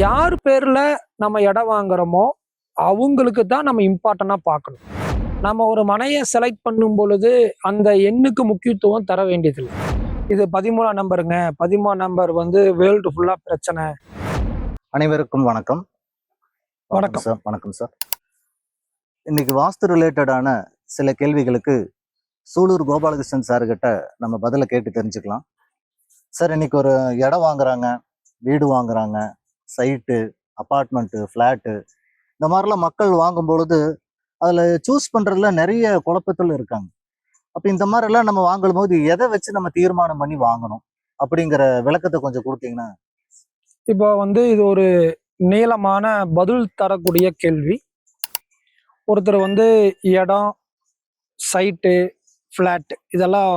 யார் பேர்ல நம்ம இடம் வாங்குறோமோ அவங்களுக்கு தான் நம்ம இம்பார்ட்டண்டா பார்க்கணும். நம்ம ஒரு மனையை செலக்ட் பண்ணும் பொழுது அந்த எண்ணுக்கு முக்கியத்துவம் தர வேண்டியதில்லை. இது 13ஆம் நம்பருங்க, 13ஆம் நம்பர் வந்து வேர்ல்டு ஃபுல்லா பிரச்சனை. அனைவருக்கும் வணக்கம். வணக்கம் சார். வணக்கம் சார். இன்னைக்கு வாஸ்து ரிலேட்டடான சில கேள்விகளுக்கு சூலூர் கோபாலகிருஷ்ணன் சார் கிட்ட நம்ம பதில கேட்டு தெரிஞ்சுக்கலாம். சார், இன்னைக்கு ஒரு இடம் வாங்குறாங்க, வீடு வாங்குறாங்க, சைட்டு, அப்பார்ட்மெண்ட்டு, ஃப்ளாட்டு, இந்த மாதிரிலாம் மக்கள் வாங்கும் பொழுது அதில் சூஸ் பண்ணுறதுல நிறைய குழப்பத்தில் இருக்காங்க. அப்போ இந்த மாதிரிலாம் நம்ம வாங்கும் போது எதை வச்சு நம்ம தீர்மானம் பண்ணி வாங்கணும் அப்படிங்கிற விளக்கத்தை கொஞ்சம் கொடுத்தீங்கன்னா. இப்போ வந்து இது ஒரு நீளமான பதில் தரக்கூடிய கேள்வி. ஒருத்தர் வந்து இடம், சைட்டு, ஃப்ளாட் இதெல்லாம்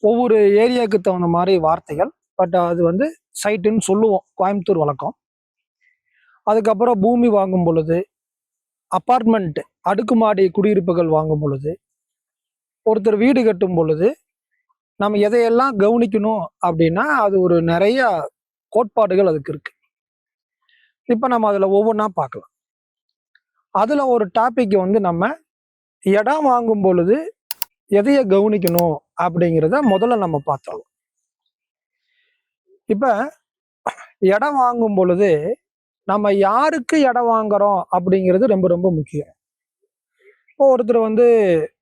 ஒவ்வொரு ஏரியாவுக்கு தகுந்த மாதிரி வார்த்தைகள். பட் அது வந்து சைட்டுன்னு சொல்லுவோம், கோயம்புத்தூர் வழக்கம். அதுக்கப்புறம் பூமி வாங்கும் பொழுது, அப்பார்ட்மெண்ட் அடுக்குமாடி குடியிருப்புகள் வாங்கும் பொழுது, ஒருத்தர் வீடு கட்டும் பொழுது நம்ம எதையெல்லாம் கவனிக்கணும் அப்படின்னா அது ஒரு நிறைய கோட்பாடுகள் அதுக்கு இருக்கு. இப்போ நம்ம அதில் ஒவ்வொன்றா பார்க்கலாம். அதில் ஒரு டாபிக் வந்து நம்ம இடம் வாங்கும் பொழுது எதைய கவனிக்கணும் அப்படிங்கிறத முதல்ல நம்ம பார்த்தோம். இப்போ இடம் வாங்கும் பொழுது நம்ம யாருக்கு இடம் வாங்குறோம் அப்படிங்கிறது ரொம்ப ரொம்ப முக்கியம். இப்போ ஒருத்தர் வந்து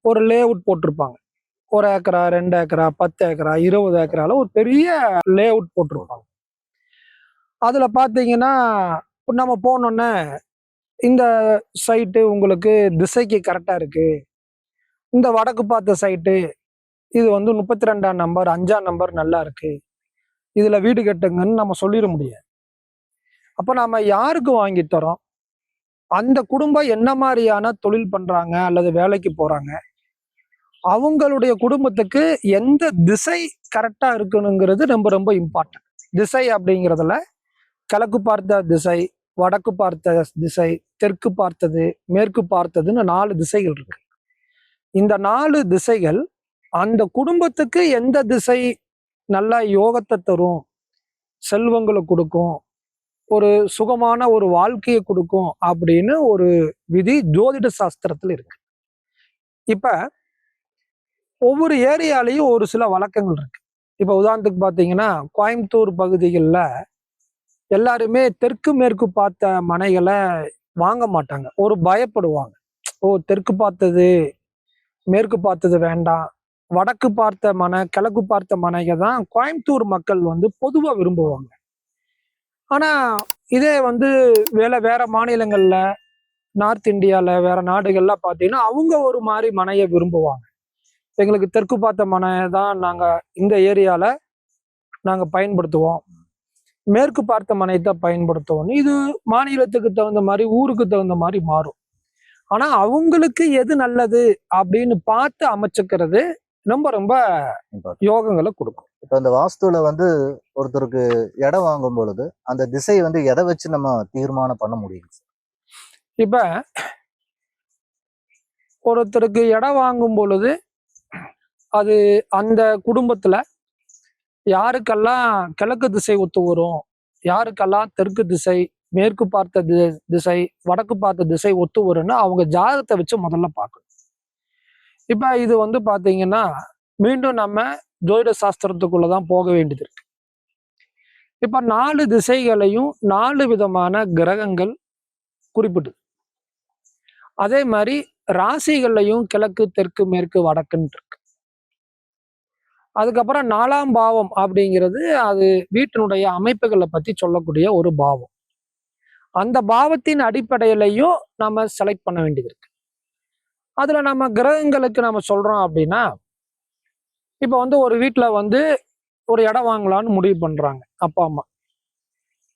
ஒரு லே அவுட் போட்டிருப்பாங்க. 1 ஏக்கரா, 2 ஏக்கரா, 10 ஏக்கரா, 20 ஏக்கரால ஒரு பெரிய லே அவுட் போட்டிருப்பாங்க. அதுல பாத்தீங்கன்னா நம்ம போனோன்னே இந்த சைட்டு உங்களுக்கு திசைக்கு கரெக்டா இருக்கு, இந்த வடக்கு பார்த்த சைட்டு இது வந்து 32ஆம் நம்பர் 5ஆம் நம்பர் நல்லா இருக்கு, இதுல வீடு கட்டுங்கன்னு நம்ம சொல்லிட முடியாது. அப்ப நம்ம யாருக்கு வாங்கி தரோம், அந்த குடும்பம் என்ன மாதிரியான தொழில் பண்றாங்க அல்லது வேலைக்கு போறாங்க, அவங்களுடைய குடும்பத்துக்கு எந்த திசை கரெக்டா இருக்கணுங்கிறது ரொம்ப ரொம்ப இம்பார்ட்டன்ட். திசை அப்படிங்கிறதுல கிழக்கு பார்த்த திசை, வடக்கு பார்த்த திசை, தெற்கு பார்த்தது, மேற்கு பார்த்ததுன்னு 4 திசைகள் இருக்கு. இந்த 4 திசைகள் அந்த குடும்பத்துக்கு எந்த திசை நல்ல யோகத்தை தரும், செல்வங்களை கொடுக்கும், ஒரு சுகமான ஒரு வாழ்க்கையை கொடுக்கும் அப்படின்னு ஒரு விதி ஜோதிட சாஸ்திரத்துல இருக்கு. இப்ப ஒவ்வொரு ஏரியாலையும் ஒரு சில வழக்கங்கள் இருக்கு. இப்ப உதாரணத்துக்கு பாத்தீங்கன்னா கோயம்புத்தூர் பகுதிகளில் எல்லாருமே தெற்கு மேற்கு பார்த்த மனைகளை வாங்க மாட்டாங்க. ஒரு பயப்படுவாங்க. ஓ, தெற்கு பார்த்தது மேற்கு பார்த்தது வேண்டாம், வடக்கு பார்த்த மனை கிழக்கு பார்த்த மனைகள் தான் கோயம்புத்தூர் மக்கள் வந்து பொதுவா விரும்புவாங்க. ஆனா இதே வந்து வேற மாநிலங்கள்ல, நார்த் இந்தியால, வேற நாடுகள்ல பாத்தீங்கன்னா அவங்க ஒரு மாதிரி மனையை விரும்புவாங்க. எங்களுக்கு தெற்கு பார்த்த மனை தான் நாங்க இந்த ஏரியால நாங்க பயன்படுத்துவோம், மேற்கு பார்த்த மனையை தான் பயன்படுத்துவோம். இது மாநிலத்துக்கு தகுந்த மாதிரி, ஊருக்கு தகுந்த மாதிரி மாறும். ஆனா அவங்களுக்கு எது நல்லது அப்படின்னு பார்த்து அமைச்சுக்கிறது ரொம்ப ரொம்ப யோகங்களை கொடுக்கும். இப்ப இந்த வாஸ்துல வந்து ஒருத்தருக்கு இடம் வாங்கும் பொழுது அந்த திசை வந்து எதை வச்சு நம்ம தீர்மானம் பண்ண முடியும்? இப்ப ஒருத்தருக்கு இடம் வாங்கும் பொழுது அது அந்த குடும்பத்துல யாருக்கெல்லாம் கிழக்கு திசை ஒத்து வரும், யாருக்கெல்லாம் தெற்கு திசை, மேற்கு பார்த்த திசை, வடக்கு பார்த்த திசை ஒத்து வரும்னு அவங்க ஜாதகத்தை வச்சு முதல்ல பார்க்கணும். இப்ப இது வந்து பாத்தீங்கன்னா மீண்டும் நம்ம ஜோதிட சாஸ்திரத்துக்குள்ளதான் போக வேண்டியது இருக்கு. இப்ப 4 திசைகளையும் 4 விதமான கிரகங்கள் குறிப்பிட்டு, அதே மாதிரி ராசிகள்லையும் கிழக்கு, தெற்கு, மேற்கு, வடக்குன்னு இருக்கு. அதுக்கப்புறம் 4ஆம் பாவம் அப்படிங்கிறது அது வீட்டினுடைய அமைப்புகளை பத்தி சொல்லக்கூடிய ஒரு பாவம். அந்த பாவத்தின் அடிப்படையிலையும் நம்ம செலக்ட் பண்ண வேண்டியது இருக்கு. அதுல நம்ம கிரகங்களுக்கு நம்ம சொல்றோம் அப்படின்னா, இப்ப வந்து ஒரு வீட்டுல வந்து ஒரு இடம் வாங்கலாம்னு முடிவு பண்றாங்க அப்பா அம்மா.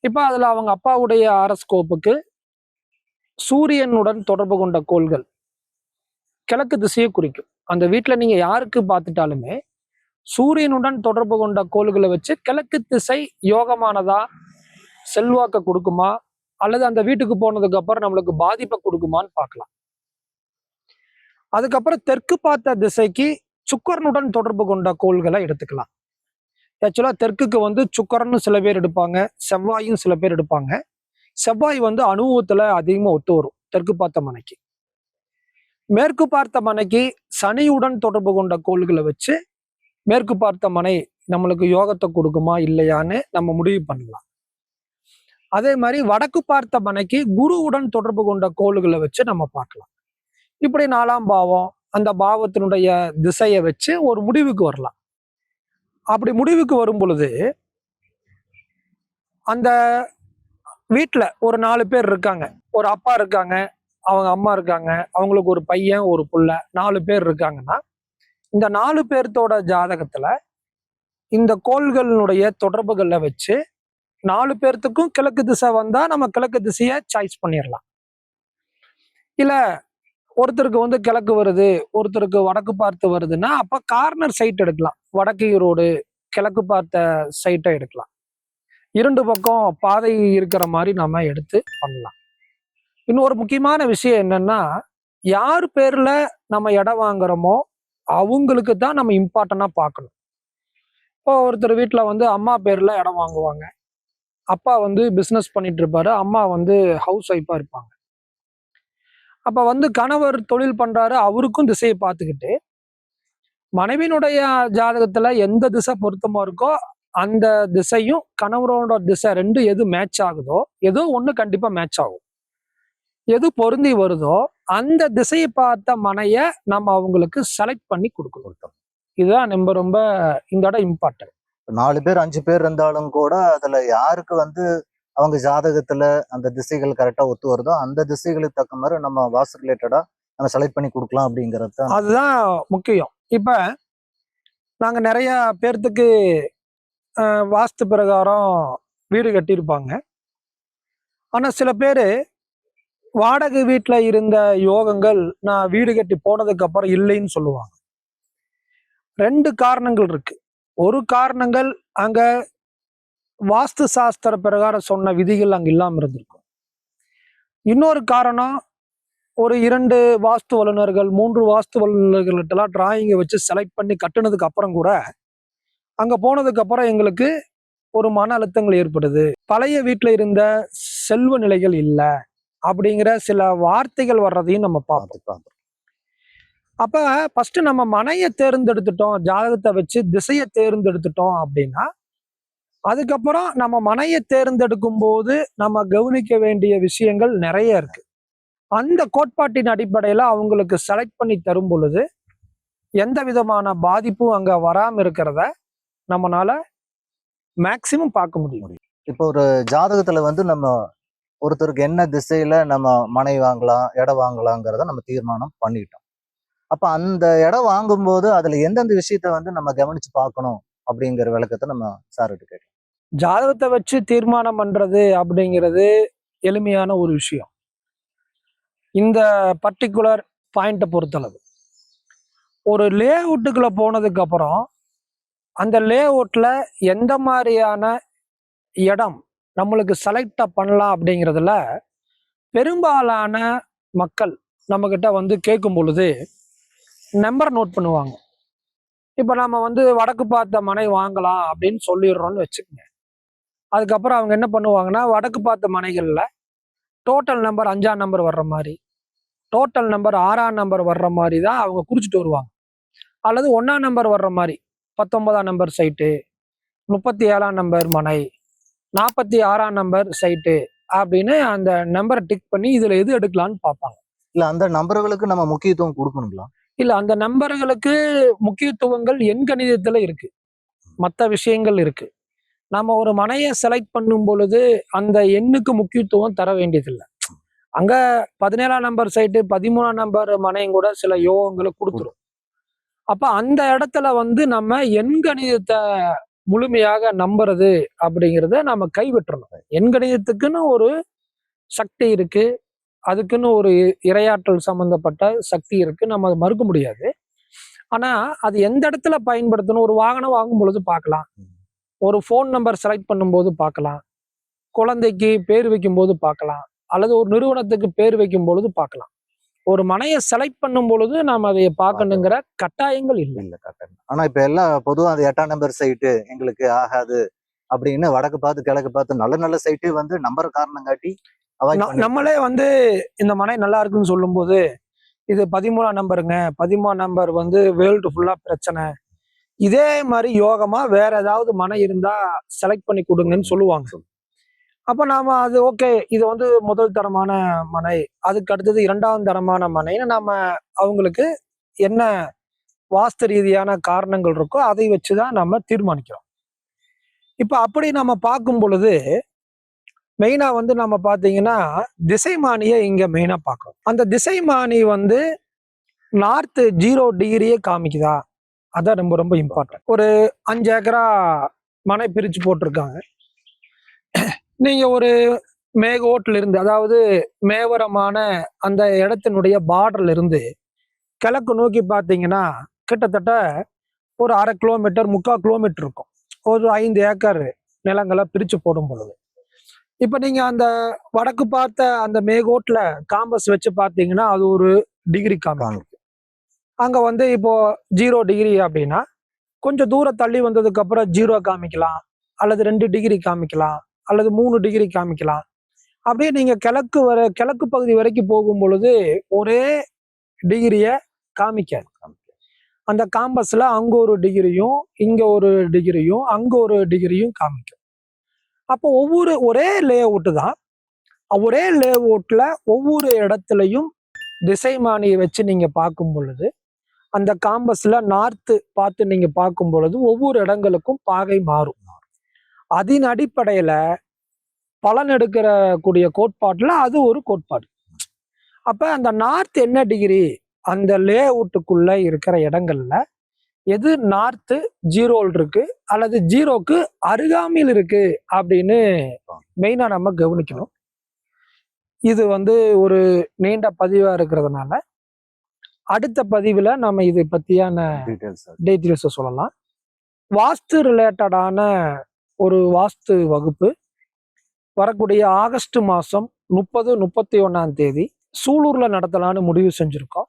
இப்ப அதுல அவங்க அப்பாவுடைய ஆரஸ்கோப்புக்கு சூரியனுடன் தொடர்பு கொண்ட கோள்கள் கிழக்கு திசையை குறிக்கும். அந்த வீட்டுல நீங்க யாருக்கு பார்த்துட்டாலுமே சூரியனுடன் தொடர்பு கொண்ட கோள்களை வச்சு கிழக்கு திசை யோகமானதா, செல்வாக்க கொடுக்குமா, அல்லது அந்த வீட்டுக்கு போனதுக்கு அப்புறம் நம்மளுக்கு பாதிப்பை கொடுக்குமான்னு பார்க்கலாம். அதுக்கப்புறம் தெற்கு பார்த்த திசைக்கு சுக்கரனுடன் தொடர்பு கொண்ட கோள்களை எடுத்துக்கலாம். ஆக்சுவலா தெற்குக்கு வந்து சுக்கரன்னு சில பேர் எடுப்பாங்க, செவ்வாயும் சில பேர் எடுப்பாங்க. செவ்வாய் வந்து அனுபவத்துல அதிகமா ஒத்து வரும் தெற்கு பார்த்த மனைக்கு. மேற்கு பார்த்த மனைக்கு சனியுடன் தொடர்பு கொண்ட கோள்களை வச்சு மேற்கு பார்த்த மனை நம்மளுக்கு யோகத்தை கொடுக்குமா இல்லையான்னு நம்ம முடிவு பண்ணலாம். அதே மாதிரி வடக்கு பார்த்த மனைக்கு குருவுடன் தொடர்பு கொண்ட கோள்களை வச்சு நம்ம பார்க்கலாம். இப்படி 4ஆம் பாவம் அந்த பாவத்தினுடைய திசையை வச்சு ஒரு முடிவுக்கு வரலாம். அப்படி முடிவுக்கு வரும் பொழுது அந்த வீட்டுல ஒரு 4 பேர் இருக்காங்க. ஒரு அப்பா இருக்காங்க, அவங்க அம்மா இருக்காங்க, அவங்களுக்கு ஒரு பையன் ஒரு புள்ள, 4 பேர் இருக்காங்கன்னா இந்த 4 பேர்த்தோட ஜாதகத்துல இந்த கோள்களுடைய தொடர்புகளை வச்சு 4 பேர்த்துக்கும் கிழக்கு திசை வந்தா நம்ம கிழக்கு திசையை சாய்ஸ் பண்ணிடலாம். இல்ல ஒருத்தருக்கு வந்து கிழக்கு வருது, ஒருத்தருக்கு வடக்கு பார்த்து வருதுன்னா அப்ப கார்னர் சைட் எடுக்கலாம். வடக்கு ஈரோடு கிழக்கு பார்த்த சைட்டை எடுக்கலாம். 2 பக்கம் பாதை இருக்கிற மாதிரி நம்ம எடுத்து பண்ணலாம். இன்னொரு முக்கியமான விஷயம் என்னன்னா, யார் பேர்ல நம்ம இடம் வாங்குறோமோ அவங்களுக்கு தான் நம்ம இம்பார்ட்டண்டா பார்க்கணும். இப்போ ஒருத்தர் வீட்டுல வந்து அம்மா பேர்ல இடம் வாங்குவாங்க. அப்பா வந்து பிசினஸ் பண்ணிட்டு இருப்பாரு, அம்மா வந்து ஹவுஸ் ஒய்ஃபா இருப்பாங்க. அப்ப வந்து கணவர் தொழில் பண்றாரு, அவருக்கும் திசையை பார்த்துக்கிட்டு மனைவியினுடைய ஜாதகத்துல எந்த திசை பொருத்தமா இருக்கோ அந்த திசையும் கணவரோட திசை 2 எது மேட்ச் ஆகுதோ ஏதோ ஒண்ணு கண்டிப்பா மேட்ச் ஆகும். எது பொருந்தி வருதோ அந்த திசையை பார்த்த மனைய நம்ம அவங்களுக்கு செலக்ட் பண்ணி கொடுக்கணும். இதுதான் ரொம்ப ரொம்ப இந்த இடம் இம்பார்ட்டன்ட். 4 பேர் 5 பேர் இருந்தாலும் கூட அதுல யாருக்கு வந்து அவங்க ஜாதகத்துல அந்த திசைகள் கரெக்டா ஒத்து வருதோ அந்த திசைகளுக்கு தக்க மாதிரி நம்ம வாஸ்து ரிலேட்டடா நம்ம செலக்ட் பண்ணி கொடுக்கலாம் அப்படிங்கிறது தான். அதுதான் முக்கியம். இப்ப நாங்க நிறைய பேர்த்துக்கு வாஸ்து பிரகாரம் வீடு கட்டியிருப்பாங்க. ஆனா சில பேரு வாடகை வீட்டுல இருந்த யோகங்கள் நான் வீடு கட்டி போனதுக்கு அப்புறம் இல்லைன்னு சொல்லுவாங்க. 2 காரணங்கள் இருக்கு. ஒரு காரணங்கள் அங்க வாஸ்து சாஸ்திர பிரகாரம் சொன்ன விதிகள் அங்க இல்லாம இருந்திருக்கும். இன்னொரு காரணம் ஒரு 2 வாஸ்து வல்லுநர்கள் 3 வாஸ்து வல்லுநர்கள்ட்டெல்லாம் டிராயிங்கை வச்சு செலக்ட் பண்ணி கட்டுனதுக்கு அப்புறம் கூட அங்க போனதுக்கு அப்புறம் எங்களுக்கு ஒரு மன அழுத்தங்கள் ஏற்படுது, பழைய வீட்டுல இருந்த செல்வ நிலைகள் இல்லை அப்படிங்கிற சில வார்த்தைகள் வர்றதையும் நம்ம பார்ப்போம். அப்ப ஃபர்ஸ்ட் நம்ம மனையை தேர்ந்தெடுத்துட்டோம், ஜாதகத்தை வச்சு திசையை தேர்ந்தெடுத்துட்டோம் அப்படின்னா அதுக்கப்புறம் நம்ம மனையை தேர்ந்தெடுக்கும் போது நம்ம கவனிக்க வேண்டிய விஷயங்கள் நிறைய இருக்கு. அந்த கோட்பாட்டின் அடிப்படையில அவங்களுக்கு செலக்ட் பண்ணி தரும் பொழுது எந்த விதமான பாதிப்பும் அங்க வராம இருக்கிறத நம்மளால மேக்சிமம் பார்க்க முடியும். இப்போ ஒரு ஜாதகத்துல வந்து நம்ம ஒருத்தருக்கு என்ன திசையில நம்ம மனை வாங்கலாம் இடம் வாங்கலாங்கிறத நம்ம தீர்மானம் பண்ணிட்டோம். அப்ப அந்த இடம் வாங்கும்போது அதுல எந்தெந்த விஷயத்த வந்து நம்ம கவனிச்சு பார்க்கணும் அப்படிங்கிற விளக்கத்தை நம்ம சார்கிட்ட கேட்டோம். ஜாதகத்தை வச்சு தீர்மானம் பண்றது அப்படிங்கிறது எளிமையான ஒரு விஷயம். இந்த பர்டிகுலர் பாயிண்ட்டை பொறுத்தளவு ஒரு லே அவுட்டுக்குள்ள போனதுக்கு அப்புறம் அந்த லே அவுட்ல எந்த மாதிரியான இடம் நம்மளுக்கு செலக்ட் பண்ணலாம் அப்படிங்கிறதுல பெரும்பாலான மக்கள் நம்ம கிட்ட வந்து கேட்கும் பொழுது நம்பர் நோட் பண்ணுவாங்க. இப்ப நம்ம வந்து வடக்கு பார்த்த மனை வாங்கலாம் அப்படின்னு சொல்லிடுறோம்னு வச்சுக்கோங்க. அதுக்கப்புறம் அவங்க என்ன பண்ணுவாங்கன்னா வடக்கு பார்த்த மனைகள்ல டோட்டல் நம்பர் 5ஆம் நம்பர் வர்ற மாதிரி, டோட்டல் நம்பர் 6ஆம் நம்பர் வர்ற மாதிரி தான் அவங்க குறிச்சிட்டு வருவாங்க. அல்லது 1ஆம் நம்பர் வர்ற மாதிரி 19ஆம் நம்பர் சைட்டு, 37ஆம் நம்பர் மனை, 46ஆம் நம்பர் சைட்டு அப்படின்னு அந்த நம்பரை டிக் பண்ணி இதுல எது எடுக்கலான்னு பார்ப்பாங்க. இல்ல அந்த நம்பர்களுக்கு நம்ம முக்கியத்துவம் கொடுக்கணுங்களா? இல்ல அந்த நம்பர்களுக்கு முக்கியத்துவங்கள் எண் கணிதத்துல இருக்கு, மற்ற விஷயங்கள் இருக்கு. நம்ம ஒரு மனையை செலக்ட் பண்ணும் பொழுது அந்த எண்ணுக்கு முக்கியத்துவம் தர வேண்டியதில்லை. அங்க 17ஆம் நம்பர் சைட்டு 13ஆம் நம்பர் மனையும் கூட சில யோகங்களை கொடுத்துரும். அப்ப அந்த இடத்துல வந்து நம்ம எண் கணிதத்தை முழுமையாக நம்புறது அப்படிங்கிறத நம்ம கைவிட்டுறணும். எண் கணிதத்துக்குன்னு ஒரு சக்தி இருக்கு, அதுக்குன்னு ஒரு இரையாற்றல் சம்பந்தப்பட்ட சக்தி இருக்கு, நம்ம அதை மறுக்க முடியாது. ஆனா அது எந்த இடத்துல பயன்படுத்தணும், ஒரு வாகனம் வாங்கும் பொழுது பார்க்கலாம், ஒரு ஃபோன் நம்பர் செலக்ட் பண்ணும்போது பார்க்கலாம், குழந்தைக்கு பேர் வைக்கும் போது பார்க்கலாம், அல்லது ஒரு நிறுவனத்துக்கு பேர் வைக்கும் பொழுது பார்க்கலாம். ஒரு மனையை செலக்ட் பண்ணும் பொழுது நாம் அதை பார்க்கணுங்கிற கட்டாயங்கள் இல்லை. இல்ல கட்டாயம். ஆனா இப்ப எல்லாம் பொதுவா அந்த 8ஆம் நம்பர் சைட்டு எங்களுக்கு ஆகாது அப்படின்னு வடக்கு பார்த்து கிழக்கு பார்த்து நல்ல நல்ல சைட்டே வந்து நம்புற காரணம் காட்டி avoid பண்ணி நம்மளே வந்து இந்த மனை நல்லா இருக்குன்னு சொல்லும்போது இது 13ஆம் நம்பருங்க, 13ஆம் நம்பர் வந்து வேர்ல்டு ஃபுல்லா பிரச்சனை, இதே மாதிரி யோகமா வேற ஏதாவது மனை இருந்தா செலக்ட் பண்ணி கொடுங்கன்னு சொல்லுவாங்க. அப்ப நாம அது ஓகே, இது வந்து முதல் தரமான மனை, அதுக்கு அடுத்தது 2ஆம் தரமான மனைன்னு நாம அவங்களுக்கு என்ன வாஸ்து ரீதியான காரணங்கள் இருக்கோ அதை வச்சுதான் நம்ம தீர்மானிக்கிறோம். இப்ப அப்படி நம்ம பார்க்கும் பொழுது மெயினா வந்து நம்ம பாத்தீங்கன்னா திசைமானியை இங்க மெயினா பார்க்கணும். அந்த திசைமானி வந்து நார்த் 0 டிகிரியே காமிக்குதா, அதான் ரொம்ப ரொம்ப இம்பார்ட்டன்ட். ஒரு 5 ஏக்கரா மனை பிரிச்சு போட்டிருக்காங்க. நீங்க ஒரு மேகோட்ல இருந்து, அதாவது மேவரமான அந்த இடத்தினுடைய பார்டர்ல இருந்து கிழக்கு நோக்கி பார்த்தீங்கன்னா கிட்டத்தட்ட ஒரு 1/2 கிலோமீட்டர் 3/4 கிலோமீட்டர் இருக்கும். ஒரு 5 ஏக்கர் நிலங்களை பிரிச்சு போடும் பொழுது இப்ப நீங்க அந்த வடக்கு பார்த்த அந்த மேகோட்ல காம்பஸ் வச்சு பார்த்தீங்கன்னா அது ஒரு டிகிரி காமிக்கும். அங்க வந்து இப்போ 0 டிகிரி அப்படின்னா கொஞ்சம் தூரம் தள்ளி வந்ததுக்கு அப்புறம் 0 காமிக்கலாம், அல்லது 2 டிகிரி காமிக்கலாம், அல்லது 3 டிகிரி காமிக்கலாம். அப்படியே நீங்க கிழக்கு பகுதி வரைக்கும் போகும் பொழுது ஒரே டிகிரிய காமிக்காது. அந்த காம்பஸ்ல அங்க ஒரு டிகிரியும் இங்க ஒரு டிகிரியும் அங்க ஒரு டிகிரியும் காமிக்கும். அப்போ ஒரே லே அவுட் தான், ஒரே லே அவுட்ல ஒவ்வொரு இடத்துலையும் திசைமானியை வச்சு நீங்க பார்க்கும் பொழுது அந்த காம்பஸ்ல நார்த்து பார்த்து நீங்க பார்க்கும் பொழுது ஒவ்வொரு இடங்களுக்கும் பாகை மாறும். அதன் அடிப்படையில பலன் எடுக்கிற கூடிய கோட்பாட்டுல அது ஒரு கோட்பாடு. அப்ப அந்த நார்த் என்ன டிகிரி, அந்த லே அவுட்டுக்குள்ள இருக்கிற இடங்கள்ல எது நார்த்து 0 இருக்கு அல்லது 0க்கு அருகாமையில் இருக்கு அப்படின்னு மெயினா நம்ம கவனிக்கணும். இது வந்து ஒரு நீண்ட பதிவா இருக்கிறதுனால அடுத்த பதிவுல நம்ம இது பத்தியான டீட்டெயில்ஸ் சொல்லலாம். வாஸ்து ரிலேட்டடான ஒரு வாஸ்து வகுப்பு வரக்கூடிய ஆகஸ்ட் மாசம் 30, 31ஆம் தேதி சூலூர்ல நடத்தலான்னு முடிவு செஞ்சிருக்கோம்.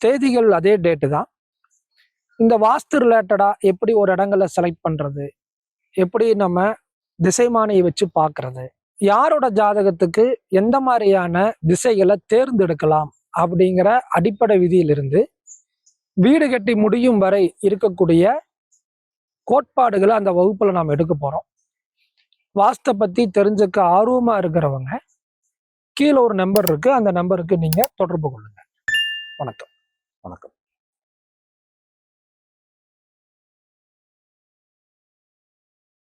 தேதிகள் அதே டேட்டு தான். இந்த வாஸ்து ரிலேட்டடா எப்படி ஒரு இடங்களை செலக்ட் பண்றது, எப்படி நம்ம திசைமானியை வச்சு பார்க்கறது, யாரோட ஜாதகத்துக்கு எந்த மாதிரியான திசைகளை தேர்ந்தெடுக்கலாம் அப்படிங்கிற அடிப்படை விதியிலிருந்து வீடு கட்டி முடியும் வரை இருக்கக்கூடிய கோட்பாடுகளை அந்த வகுப்புல நாம் எடுக்க போறோம். வாஸ்தை பத்தி தெரிஞ்சுக்க ஆர்வமா இருக்கிறவங்க கீழே ஒரு நம்பர் இருக்கு, அந்த நம்பருக்கு நீங்க தொடர்பு கொள்ளுங்க. வணக்கம். வணக்கம்.